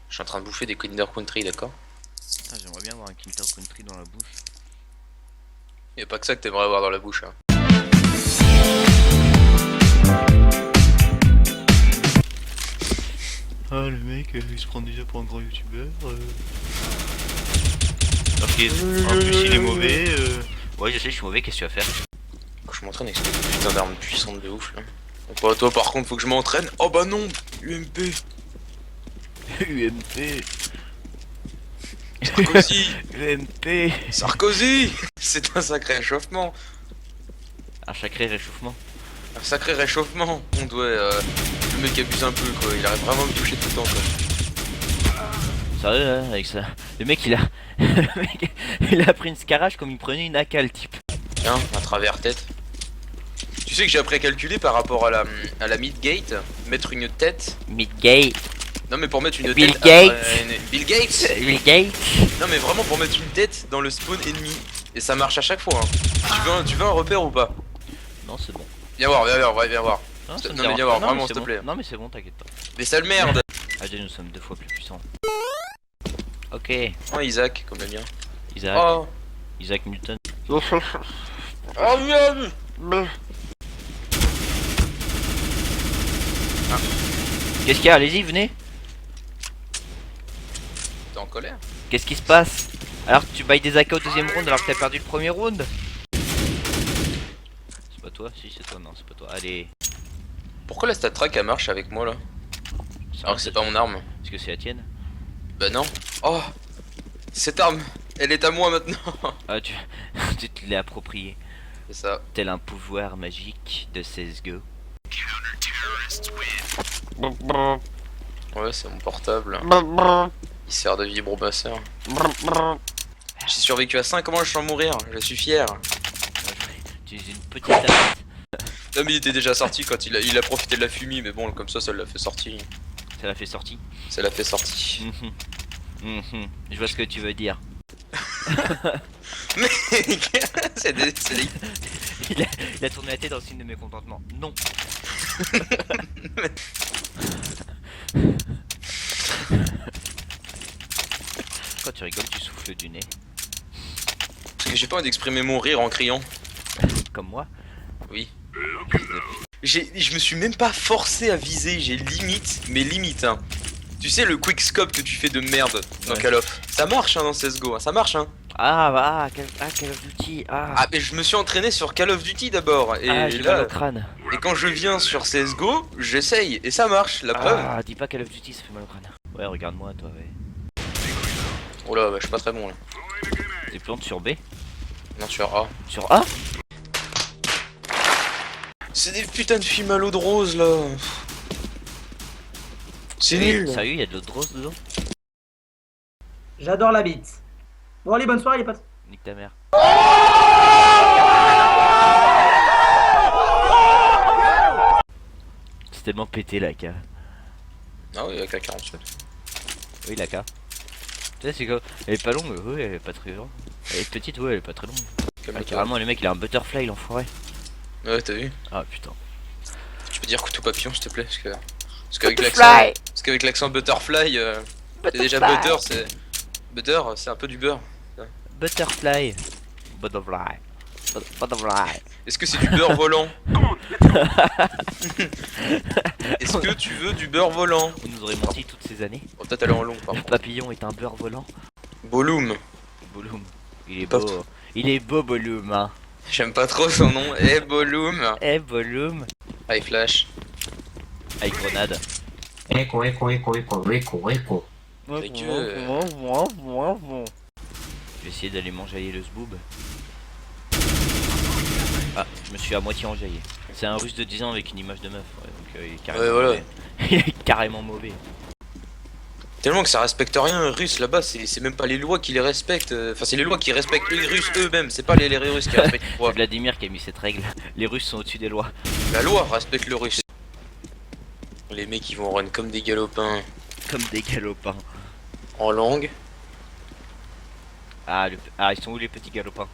Je suis en train de bouffer des Kinder Country, d'accord? J'aimerais bien avoir un Kinder Country dans la bouche. Y'a pas que ça que t'aimerais avoir dans la bouche, hein. Ah le mec il se prend déjà pour un grand youtubeur. Ok, en plus il est mauvais. Ouais je sais je suis mauvais, qu'est-ce que tu vas faire? Je m'entraîne avec cette putain d'arme puissante de ouf là. Bon, toi par contre faut que je m'entraîne. Oh bah non, UMP. UMP. Sarkozy. UMP. Sarkozy. C'est un sacré réchauffement. Un sacré réchauffement. Un sacré réchauffement. On doit... le mec abuse un peu quoi, il arrête vraiment de me toucher tout le temps quoi. Sérieux là, avec ça. Le mec il a... le mec, il a pris une scarage comme il prenait une AK le type. Tiens, un travers tête. Tu sais que j'ai appris à calculer par rapport à la mid-gate, mettre une tête. Midgate. Non mais pour mettre une Bill tête Gates. après Bill Gates. Bill Gates. Non mais vraiment pour mettre une tête dans le spawn ennemi. Et ça marche à chaque fois hein. Tu veux un repère ou pas? Non c'est bon. Viens voir, viens voir. Non, Non, ça me mais dérange viens pas. voir, Non, vraiment mais s'il c'est te plaît. bon. Non mais c'est bon, t'inquiète pas. Mais sale merde. Ah déjà nous sommes 2 fois plus puissants. Ok. Oh Isaac, comme le mien. Isaac. Oh. Isaac Newton. Oh merde. Qu'est-ce qu'il y a? Allez-y, venez. T'es en colère? Qu'est-ce qui se passe? Alors que tu bailles des AK au deuxième round alors que t'as perdu le premier round? C'est pas toi? Si c'est toi, non c'est pas toi. Allez. Pourquoi la stat track elle marche avec moi là? Alors que c'est pas mon arme. Est-ce que c'est la tienne? Bah non. Oh. Cette arme, elle est à moi maintenant. Ah tu te l'es approprié. C'est ça. Tel un pouvoir magique de CSGO. Ouais, c'est mon portable. Il sert de vibromasseur. J'ai survécu à 5 manches sans mourir, je suis fier. Tu es une petite attaque. Non mais il était déjà sorti quand il a profité de la fumée, mais bon comme ça l'a fait sortir. Ça l'a fait sortir. Ça l'a fait sortir. Je vois ce que tu veux dire. Mais c'est des... Il a tourné la tête dans le signe de mécontentement. Non. Quand tu rigoles, tu souffles du nez. Parce que j'ai pas envie d'exprimer mon rire en criant. Comme moi. Oui. Je me suis même pas forcé à viser, j'ai limite, mais limite hein. Tu sais le quickscope que tu fais de merde dans Ouais. Call of. Ça marche hein dans CSGO, hein, ça marche hein. Call of Duty. Ah mais je me suis entraîné sur Call of Duty d'abord. Et J'ai mal là, au crâne. et quand je viens sur CSGO, j'essaye et ça marche, la preuve. Ah, dis pas Call of Duty, ça fait mal au crâne. Ouais, regarde-moi, toi, ouais. Oh là, bah, je suis pas très bon là. T'es plante sur B? Non, sur A. Sur A? C'est des putains de films à l'eau de rose là. C'est nul. Sérieux, y'a de l'eau de rose dedans? J'adore la bite. Bon allez, bonne soirée les potes. Nique ta mère. C'est tellement pété la K. Ah oui, avec la 47. Oui, la K. Tu sais, c'est quoi? Elle est pas longue, oui, elle est pas très longue. Elle est petite, ouais, elle est pas très longue. Ah, carrément, le mec il a un butterfly, l'enfoiré. Ouais, t'as vu? Ah putain. Tu peux dire couteau papillon s'il te plaît? Parce qu'avec l'accent butterfly, c'est déjà butter, c'est. Butter, c'est un peu du beurre. Butterfly. Butterfly. Butterfly. Est-ce que c'est du beurre volant? Est-ce que tu veux du beurre volant? On nous aurait menti toutes ces années. Oh, peut-être aller en long par Le contre. papillon est un beurre volant. Boloum. Boloum. Il est Pas beau. Il est beau, Boloum, hein. J'aime pas trop son nom. Eh, Boloum. Eh, Boloum. High flash. Avec grenade. Echo. Avec Je vais essayer d'aller m'enjailler le zboob. Ah, je me suis à moitié enjaillé. C'est un russe de 10 ans avec une image de meuf. Ouais, donc il est carrément Ouais, voilà. mauvais. Il est carrément mauvais. Tellement que ça respecte rien, les Russes là-bas, c'est même pas les lois qui les respectent. Enfin, c'est les lois qui respectent les Russes eux-mêmes, c'est pas les Russes qui respectent les C'est lois. Vladimir qui a mis cette règle. Les Russes sont au-dessus des lois. La loi respecte le Russe. Les mecs ils vont run comme des galopins Comme des galopins. en langue. Ah, ils sont où les petits galopins?